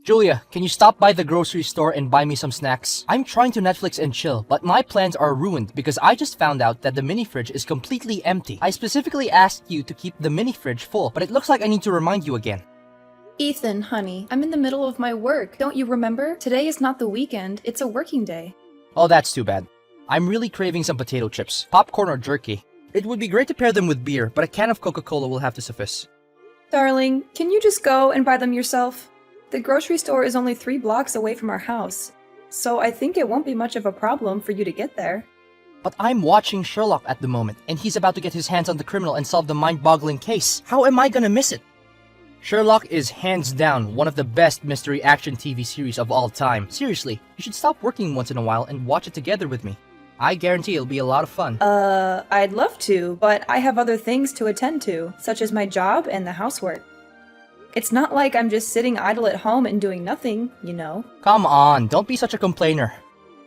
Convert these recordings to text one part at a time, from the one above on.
Julia, can you stop by the grocery store and buy me some snacks? I'm trying to Netflix and chill, but my plans are ruined because I just found out that the mini fridge is completely empty. I specifically asked you to keep the mini fridge full, but it looks like I need to remind you again. Ethan, honey, I'm in the middle of my work. Don't you remember? Today is not the weekend, it's a working day. Oh, that's too bad. I'm really craving some potato chips, popcorn or jerky. It would be great to pair them with beer, but a can of Coca-Cola will have to suffice. Darling, can you just go and buy them yourself? The grocery store is only 3 blocks away from our house, so I think it won't be much of a problem for you to get there. But I'm watching Sherlock at the moment, and he's about to get his hands on the criminal and solve the mind-boggling case. How am I gonna miss it? Sherlock is hands down one of the best mystery action TV series of all time. Seriously, you should stop working once in a while and watch it together with me. I guarantee it'll be a lot of fun. I'd love to, but I have other things to attend to, such as my job and the housework. It's not like I'm just sitting idle at home and doing nothing, you know. Come on, don't be such a complainer.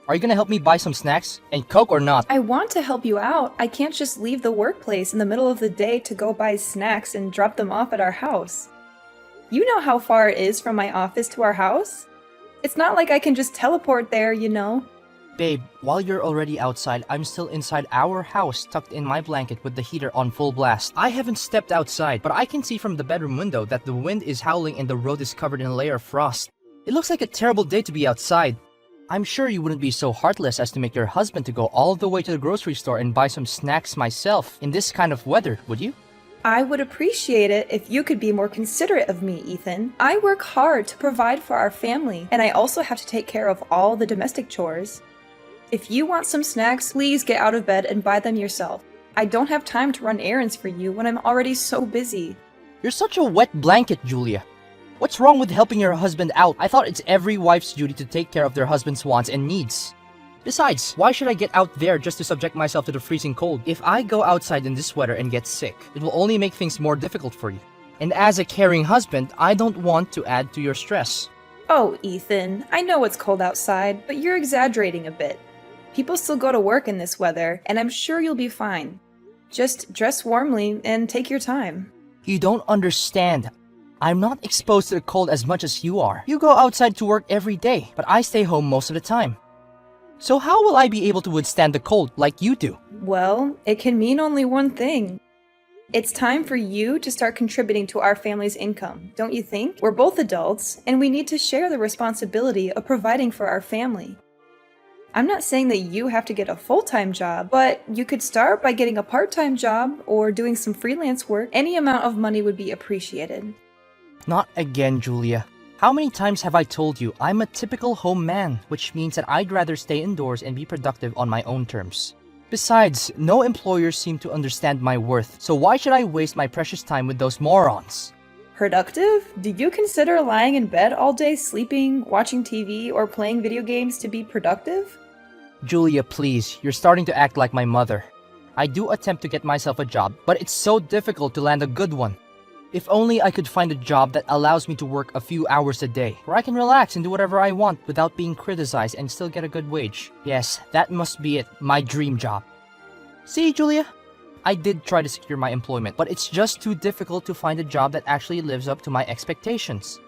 Are you gonna help me buy some snacks? And Coke or not? I want to help you out. I can't just leave the workplace in the middle of the day to go buy snacks and drop them off at our house. You know how far it is from my office to our house? It's not like I can just teleport there, you know. Babe, while you're already outside, I'm still inside our house tucked in my blanket with the heater on full blast. I haven't stepped outside, but I can see from the bedroom window that the wind is howling and the road is covered in a layer of frost. It looks like a terrible day to be outside. I'm sure you wouldn't be so heartless as to make your husband to go all the way to the grocery store and buy some snacks myself in this kind of weather, would you? I would appreciate it if you could be more considerate of me, Ethan. I work hard to provide for our family, and I also have to take care of all the domestic chores. If you want some snacks, please get out of bed and buy them yourself. I don't have time to run errands for you when I'm already so busy. You're such a wet blanket, Julia. What's wrong with helping your husband out? I thought it's every wife's duty to take care of their husband's wants and needs. Besides, why should I get out there just to subject myself to the freezing cold? If I go outside in this weather and get sick, it will only make things more difficult for you. And as a caring husband, I don't want to add to your stress. Oh, Ethan, I know it's cold outside, but you're exaggerating a bit. People still go to work in this weather, and I'm sure you'll be fine. Just dress warmly and take your time. You don't understand. I'm not exposed to the cold as much as you are. You go outside to work every day, but I stay home most of the time. So how will I be able to withstand the cold like you do? Well, it can mean only one thing. It's time for you to start contributing to our family's income, don't you think? We're both adults, and we need to share the responsibility of providing for our family. I'm not saying that you have to get a full-time job, but you could start by getting a part-time job or doing some freelance work. Any amount of money would be appreciated. Not again, Julia. How many times have I told you I'm a typical home man, which means that I'd rather stay indoors and be productive on my own terms. Besides, no employers seem to understand my worth, so why should I waste my precious time with those morons? Productive? Do you consider lying in bed all day sleeping, watching TV, or playing video games to be productive? Julia, please, you're starting to act like my mother. I do attempt to get myself a job, but it's so difficult to land a good one. If only I could find a job that allows me to work a few hours a day, where I can relax and do whatever I want without being criticized and still get a good wage. Yes, that must be it, my dream job. See, Julia? I did try to secure my employment, but it's just too difficult to find a job that actually lives up to my expectations.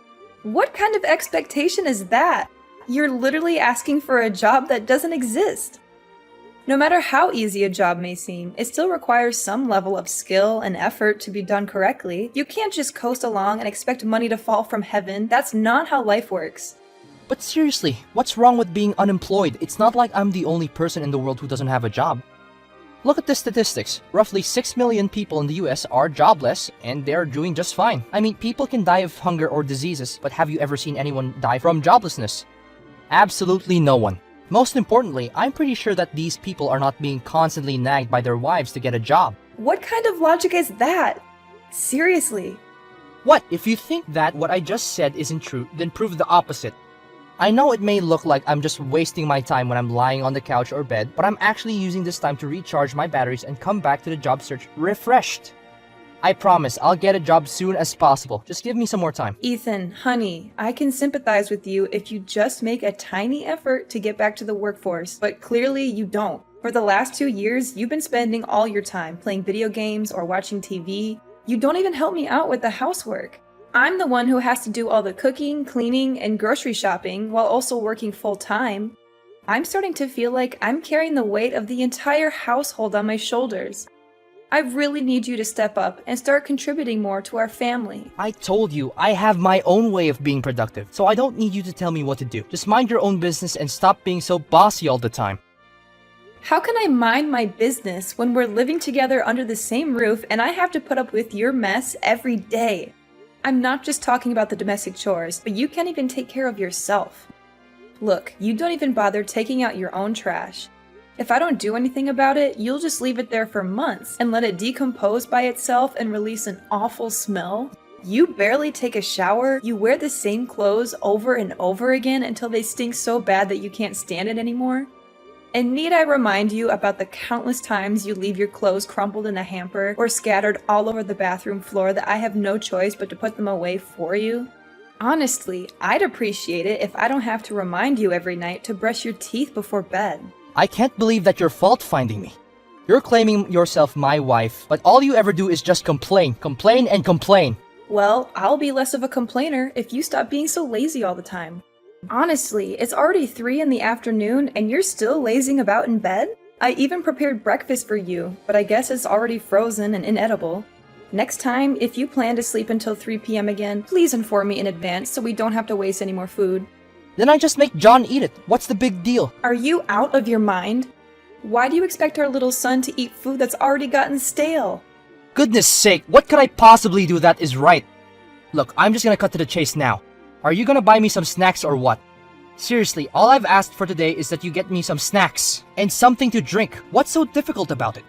What kind of expectation is that? You're literally asking for a job that doesn't exist. No matter how easy a job may seem, it still requires some level of skill and effort to be done correctly. You can't just coast along and expect money to fall from heaven. That's not how life works. But seriously, what's wrong with being unemployed? It's not like I'm the only person in the world who doesn't have a job. Look at the statistics. Roughly 6 million people in the US are jobless, and they're doing just fine. I mean, people can die of hunger or diseases, but have you ever seen anyone die from joblessness? Absolutely no one. Most importantly, I'm pretty sure that these people are not being constantly nagged by their wives to get a job. What kind of logic is that? Seriously. What? If you think that what I just said isn't true, then prove the opposite. I know it may look like I'm just wasting my time when I'm lying on the couch or bed, but I'm actually using this time to recharge my batteries and come back to the job search refreshed. I promise I'll get a job soon as possible. Just give me some more time. Ethan, honey, I can sympathize with you if you just make a tiny effort to get back to the workforce, but clearly you don't. For the last 2 years, you've been spending all your time playing video games or watching TV. You don't even help me out with the housework. I'm the one who has to do all the cooking, cleaning, and grocery shopping while also working full-time. I'm starting to feel like I'm carrying the weight of the entire household on my shoulders. I really need you to step up and start contributing more to our family. I told you, I have my own way of being productive, so I don't need you to tell me what to do. Just mind your own business and stop being so bossy all the time. How can I mind my business when we're living together under the same roof and I have to put up with your mess every day? I'm not just talking about the domestic chores, but you can't even take care of yourself. Look, you don't even bother taking out your own trash. If I don't do anything about it, you'll just leave it there for months and let it decompose by itself and release an awful smell. You barely take a shower, you wear the same clothes over and over again until they stink so bad that you can't stand it anymore. And need I remind you about the countless times you leave your clothes crumpled in a hamper or scattered all over the bathroom floor that I have no choice but to put them away for you? Honestly, I'd appreciate it if I don't have to remind you every night to brush your teeth before bed. I can't believe that you're fault-finding me. You're claiming yourself my wife, but all you ever do is just complain, complain, and complain. Well, I'll be less of a complainer if you stop being so lazy all the time. Honestly, it's already 3 in the afternoon and you're still lazing about in bed? I even prepared breakfast for you, but I guess it's already frozen and inedible. Next time, if you plan to sleep until 3 p.m. again, please inform me in advance so we don't have to waste any more food. Then I just make John eat it. What's the big deal? Are you out of your mind? Why do you expect our little son to eat food that's already gotten stale? Goodness sake, what could I possibly do that is right? Look, I'm just gonna cut to the chase now. Are you gonna buy me some snacks or what? Seriously, all I've asked for today is that you get me some snacks and something to drink. What's so difficult about it?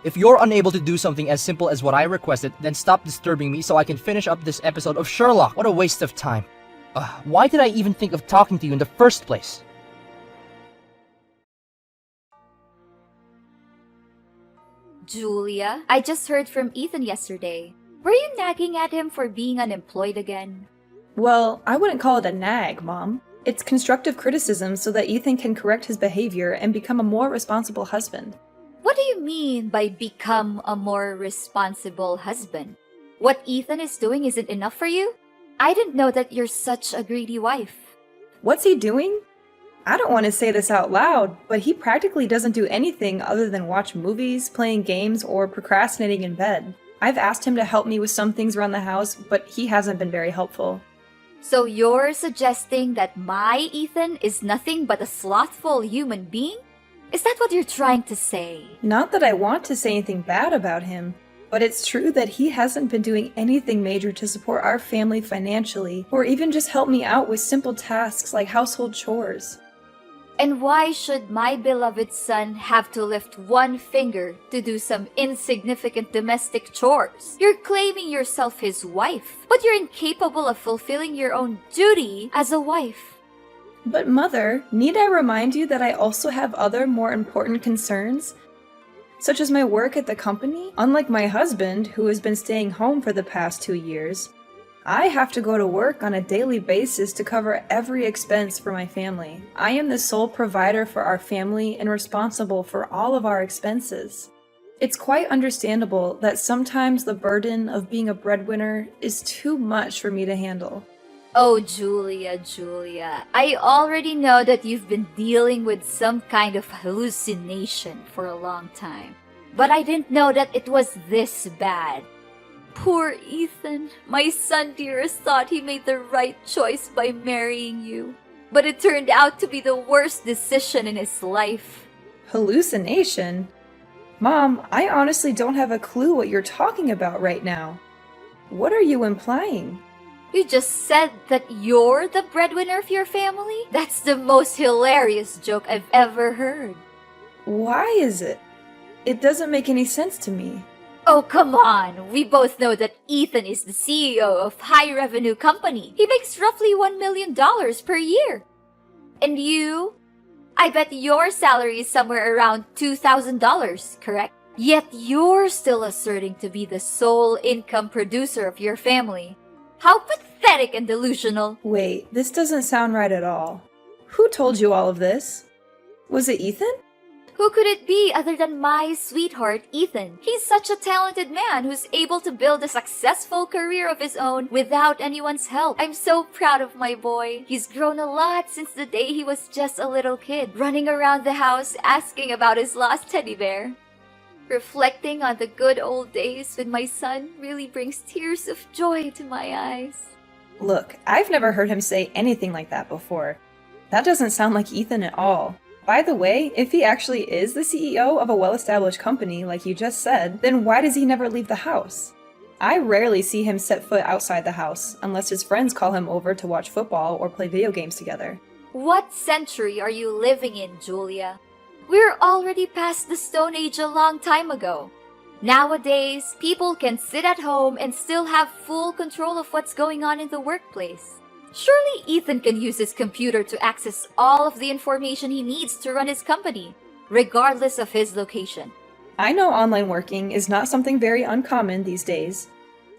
If you're unable to do something as simple as what I requested, then stop disturbing me so I can finish up this episode of Sherlock. What a waste of time. Why did I even think of talking to you in the first place? Julia, I just heard from Ethan yesterday. Were you nagging at him for being unemployed again? Well, I wouldn't call it a nag, Mom. It's constructive criticism so that Ethan can correct his behavior and become a more responsible husband. What do you mean by become a more responsible husband? What Ethan is doing isn't enough for you? I didn't know that you're such a greedy wife. What's he doing? I don't want to say this out loud, but he practically doesn't do anything other than watch movies, playing games, or procrastinating in bed. I've asked him to help me with some things around the house, but he hasn't been very helpful. So you're suggesting that my Ethan is nothing but a slothful human being? Is that what you're trying to say? Not that I want to say anything bad about him, but it's true that he hasn't been doing anything major to support our family financially, or even just help me out with simple tasks like household chores. And why should my beloved son have to lift one finger to do some insignificant domestic chores? You're claiming yourself his wife, but you're incapable of fulfilling your own duty as a wife. But Mother, need I remind you that I also have other more important concerns? Such as my work at the company? Unlike my husband, who has been staying home for the past 2 years, I have to go to work on a daily basis to cover every expense for my family. I am the sole provider for our family and responsible for all of our expenses. It's quite understandable that sometimes the burden of being a breadwinner is too much for me to handle. Oh, Julia, I already know that you've been dealing with some kind of hallucination for a long time. But I didn't know that it was this bad. Poor Ethan, my son dearest thought he made the right choice by marrying you. But it turned out to be the worst decision in his life. Hallucination? Mom, I honestly don't have a clue what you're talking about right now. What are you implying? You just said that you're the breadwinner of your family? That's the most hilarious joke I've ever heard. Why is it? It doesn't make any sense to me. Oh, come on. We both know that Ethan is the CEO of high-revenue company. He makes roughly $1 million per year. And you? I bet your salary is somewhere around $2,000, correct? Yet you're still asserting to be the sole income producer of your family. How pathetic and delusional. Wait, this doesn't sound right at all. Who told you all of this? Was it Ethan? Who could it be other than my sweetheart, Ethan? He's such a talented man who's able to build a successful career of his own without anyone's help. I'm so proud of my boy. He's grown a lot since the day he was just a little kid, running around the house asking about his lost teddy bear. Reflecting on the good old days with my son really brings tears of joy to my eyes. Look, I've never heard him say anything like that before. That doesn't sound like Ethan at all. By the way, if he actually is the CEO of a well-established company like you just said, then why does he never leave the house? I rarely see him set foot outside the house, unless his friends call him over to watch football or play video games together. What century are you living in, Julia? We're already past the Stone Age a long time ago. Nowadays, people can sit at home and still have full control of what's going on in the workplace. Surely Ethan can use his computer to access all of the information he needs to run his company, regardless of his location. I know online working is not something very uncommon these days.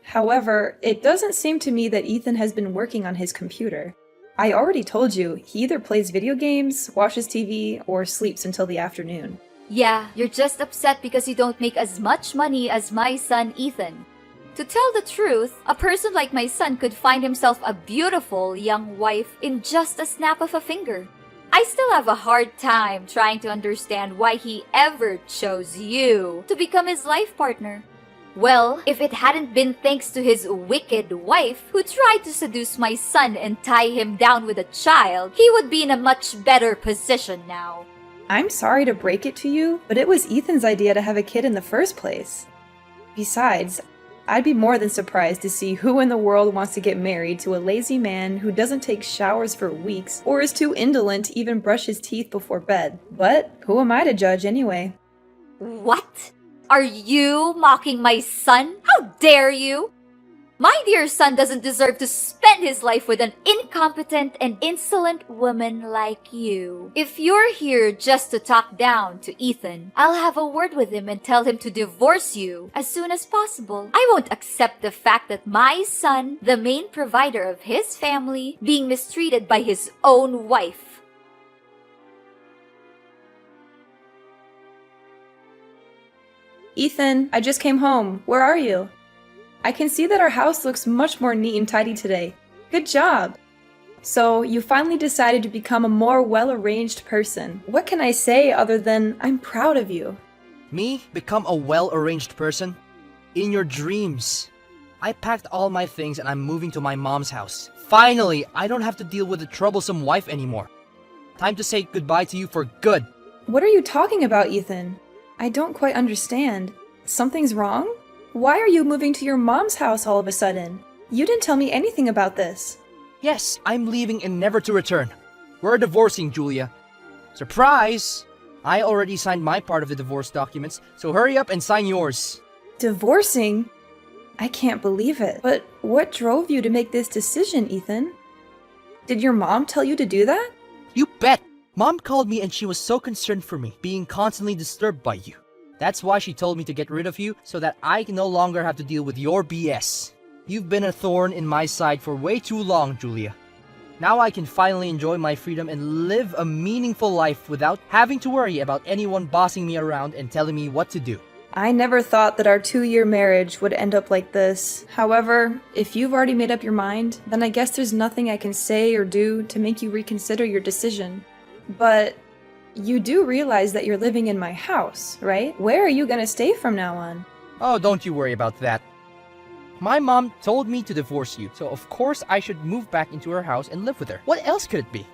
However, it doesn't seem to me that Ethan has been working on his computer. I already told you, he either plays video games, watches TV, or sleeps until the afternoon. Yeah, you're just upset because you don't make as much money as my son Ethan. To tell the truth, a person like my son could find himself a beautiful young wife in just a snap of a finger. I still have a hard time trying to understand why he ever chose you to become his life partner. Well, if it hadn't been thanks to his wicked wife who tried to seduce my son and tie him down with a child, he would be in a much better position now. I'm sorry to break it to you, but it was Ethan's idea to have a kid in the first place. Besides, I'd be more than surprised to see who in the world wants to get married to a lazy man who doesn't take showers for weeks or is too indolent to even brush his teeth before bed. But who am I to judge anyway? What? Are you mocking my son? How dare you? My dear son doesn't deserve to spend his life with an incompetent and insolent woman like you. If you're here just to talk down to Ethan, I'll have a word with him and tell him to divorce you as soon as possible. I won't accept the fact that my son, the main provider of his family, being mistreated by his own wife. Ethan, I just came home. Where are you? I can see that our house looks much more neat and tidy today. Good job! So, you finally decided to become a more well-arranged person. What can I say other than I'm proud of you? Me? Become a well-arranged person? In your dreams. I packed all my things and I'm moving to my mom's house. Finally, I don't have to deal with a troublesome wife anymore. Time to say goodbye to you for good. What are you talking about, Ethan? I don't quite understand. Something's wrong? Why are you moving to your mom's house all of a sudden? You didn't tell me anything about this. Yes, I'm leaving and never to return. We're divorcing, Julia. Surprise! I already signed my part of the divorce documents, so hurry up and sign yours. Divorcing? I can't believe it. But what drove you to make this decision, Ethan? Did your mom tell you to do that? You bet! Mom called me and she was so concerned for me, being constantly disturbed by you. That's why she told me to get rid of you, so that I can no longer have to deal with your BS. You've been a thorn in my side for way too long, Julia. Now I can finally enjoy my freedom and live a meaningful life without having to worry about anyone bossing me around and telling me what to do. I never thought that our 2-year marriage would end up like this. However, if you've already made up your mind, then I guess there's nothing I can say or do to make you reconsider your decision. But you do realize that you're living in my house, right? Where are you gonna stay from now on? Oh, don't you worry about that. My mom told me to divorce you, so of course I should move back into her house and live with her. What else could it be?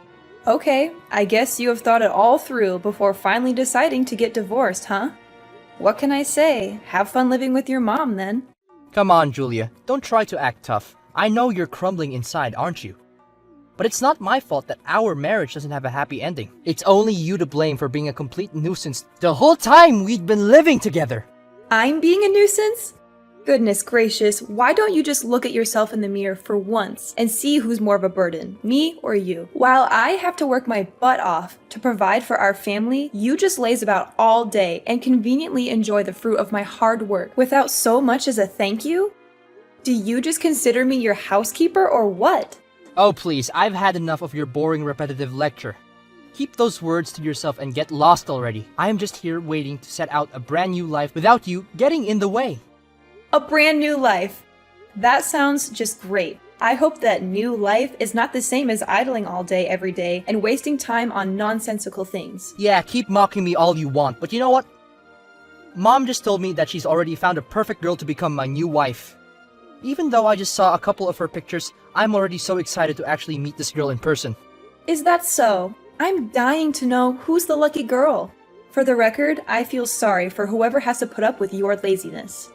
Okay, I guess you have thought it all through before finally deciding to get divorced, huh? What can I say? Have fun living with your mom, then. Come on, Julia. Don't try to act tough. I know you're crumbling inside, aren't you? But it's not my fault that our marriage doesn't have a happy ending. It's only you to blame for being a complete nuisance the whole time we'd been living together. I'm being a nuisance? Goodness gracious, why don't you just look at yourself in the mirror for once and see who's more of a burden, me or you? While I have to work my butt off to provide for our family, you just laze about all day and conveniently enjoy the fruit of my hard work without so much as a thank you? Do you just consider me your housekeeper or what? Oh please, I've had enough of your boring repetitive lecture. Keep those words to yourself and get lost already. I am just here waiting to set out a brand new life without you getting in the way. A brand new life. That sounds just great. I hope that new life is not the same as idling all day every day and wasting time on nonsensical things. Yeah, keep mocking me all you want, but you know what? Mom just told me that she's already found a perfect girl to become my new wife. Even though I just saw a couple of her pictures, I'm already so excited to actually meet this girl in person. Is that so? I'm dying to know who's the lucky girl. For the record, I feel sorry for whoever has to put up with your laziness.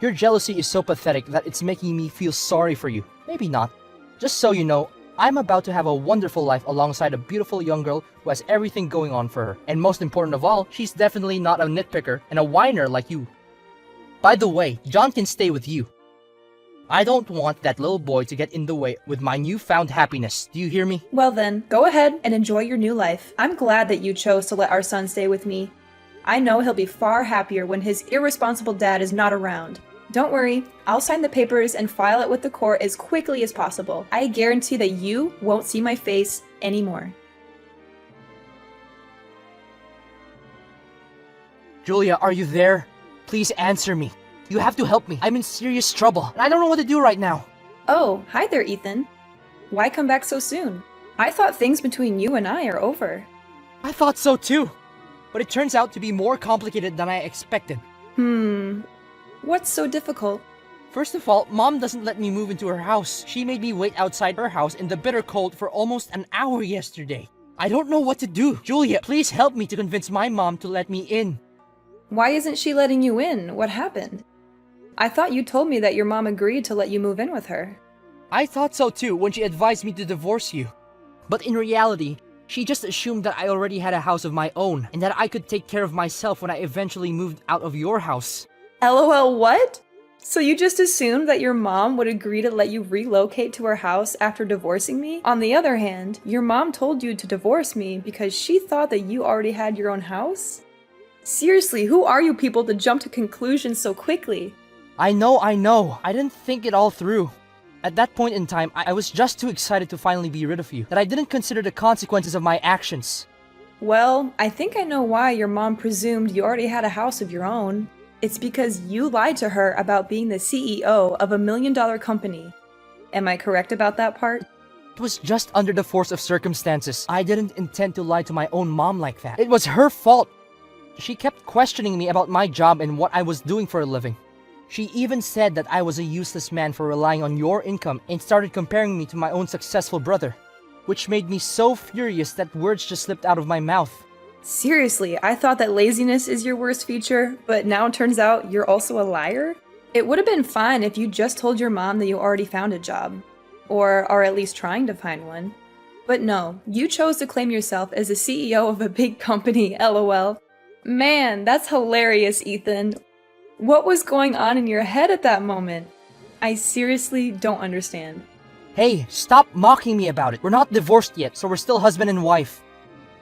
Your jealousy is so pathetic that it's making me feel sorry for you. Maybe not. Just so you know, I'm about to have a wonderful life alongside a beautiful young girl who has everything going on for her. And most important of all, she's definitely not a nitpicker and a whiner like you. By the way, John can stay with you. I don't want that little boy to get in the way with my newfound happiness. Do you hear me? Well then, go ahead and enjoy your new life. I'm glad that you chose to let our son stay with me. I know he'll be far happier when his irresponsible dad is not around. Don't worry, I'll sign the papers and file it with the court as quickly as possible. I guarantee that you won't see my face anymore. Julia, are you there? Please answer me. You have to help me. I'm in serious trouble, and I don't know what to do right now. Oh, hi there, Ethan. Why come back so soon? I thought things between you and I are over. I thought so too, but it turns out to be more complicated than I expected. What's so difficult? First of all, Mom doesn't let me move into her house. She made me wait outside her house in the bitter cold for almost an hour yesterday. I don't know what to do. Julia, please help me to convince my mom to let me in. Why isn't she letting you in? What happened? I thought you told me that your mom agreed to let you move in with her. I thought so too when she advised me to divorce you. But in reality, she just assumed that I already had a house of my own and that I could take care of myself when I eventually moved out of your house. LOL, what? So you just assumed that your mom would agree to let you relocate to her house after divorcing me? On the other hand, your mom told you to divorce me because she thought that you already had your own house? Seriously, who are you people to jump to conclusions so quickly? I know. I didn't think it all through. At that point in time, I was just too excited to finally be rid of you that I didn't consider the consequences of my actions. Well, I think I know why your mom presumed you already had a house of your own. It's because you lied to her about being the CEO of $1 million company. Am I correct about that part? It was just under the force of circumstances. I didn't intend to lie to my own mom like that. It was her fault. She kept questioning me about my job and what I was doing for a living. She even said that I was a useless man for relying on your income and started comparing me to my own successful brother, which made me so furious that words just slipped out of my mouth. Seriously, I thought that laziness is your worst feature, but now it turns out you're also a liar? It would have been fine if you just told your mom that you already found a job. Or are at least trying to find one. But no, you chose to claim yourself as the CEO of a big company, LOL. Man, that's hilarious, Ethan. What was going on in your head at that moment? I seriously don't understand. Hey, stop mocking me about it. We're not divorced yet, so we're still husband and wife.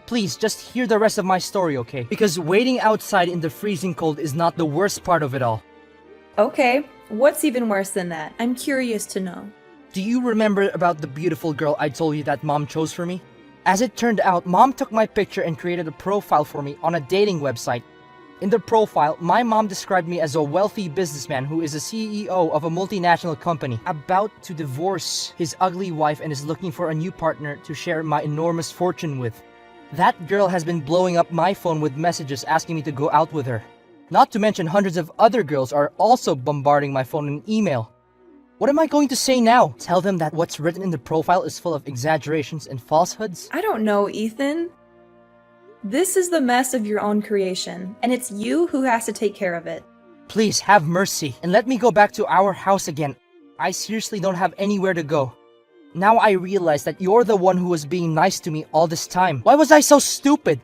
Please, just hear the rest of my story, okay? Because waiting outside in the freezing cold is not the worst part of it all. Okay, what's even worse than that? I'm curious to know. Do you remember about the beautiful girl I told you that Mom chose for me? As it turned out, Mom took my picture and created a profile for me on a dating website. In the profile, my mom described me as a wealthy businessman who is a CEO of a multinational company, about to divorce his ugly wife and is looking for a new partner to share my enormous fortune with. That girl has been blowing up my phone with messages asking me to go out with her. Not to mention hundreds of other girls are also bombarding my phone in email. What am I going to say now? Tell them that what's written in the profile is full of exaggerations and falsehoods? I don't know, Ethan. This is the mess of your own creation, and it's you who has to take care of it. Please have mercy and let me go back to our house again. I seriously don't have anywhere to go. Now I realize that you're the one who was being nice to me all this time. Why was I so stupid?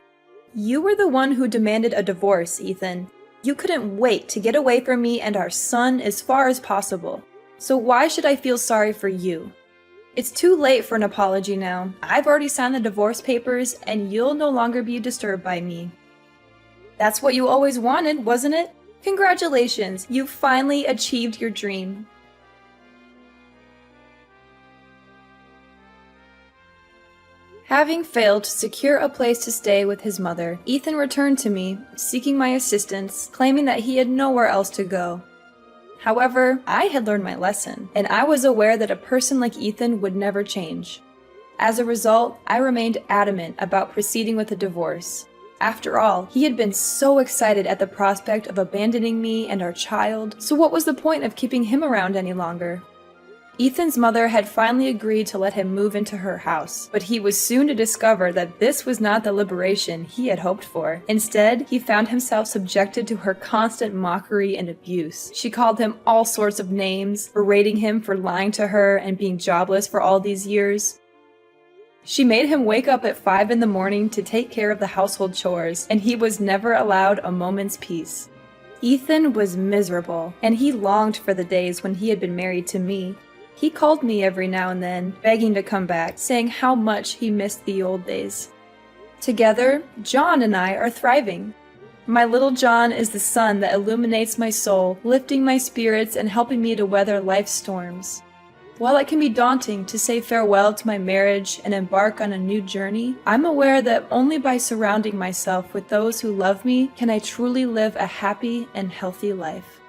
You were the one who demanded a divorce, Ethan. You couldn't wait to get away from me and our son as far as possible. So why should I feel sorry for you? It's too late for an apology now. I've already signed the divorce papers, and you'll no longer be disturbed by me. That's what you always wanted, wasn't it? Congratulations, you finally achieved your dream. Having failed to secure a place to stay with his mother, Ethan returned to me, seeking my assistance, claiming that he had nowhere else to go. However, I had learned my lesson, and I was aware that a person like Ethan would never change. As a result, I remained adamant about proceeding with a divorce. After all, he had been so excited at the prospect of abandoning me and our child, so what was the point of keeping him around any longer? Ethan's mother had finally agreed to let him move into her house, but he was soon to discover that this was not the liberation he had hoped for. Instead, he found himself subjected to her constant mockery and abuse. She called him all sorts of names, berating him for lying to her and being jobless for all these years. She made him wake up at 5 in the morning to take care of the household chores, and he was never allowed a moment's peace. Ethan was miserable, and he longed for the days when he had been married to me. He called me every now and then, begging to come back, saying how much he missed the old days. Together, John and I are thriving. My little John is the sun that illuminates my soul, lifting my spirits and helping me to weather life's storms. While it can be daunting to say farewell to my marriage and embark on a new journey, I'm aware that only by surrounding myself with those who love me can I truly live a happy and healthy life.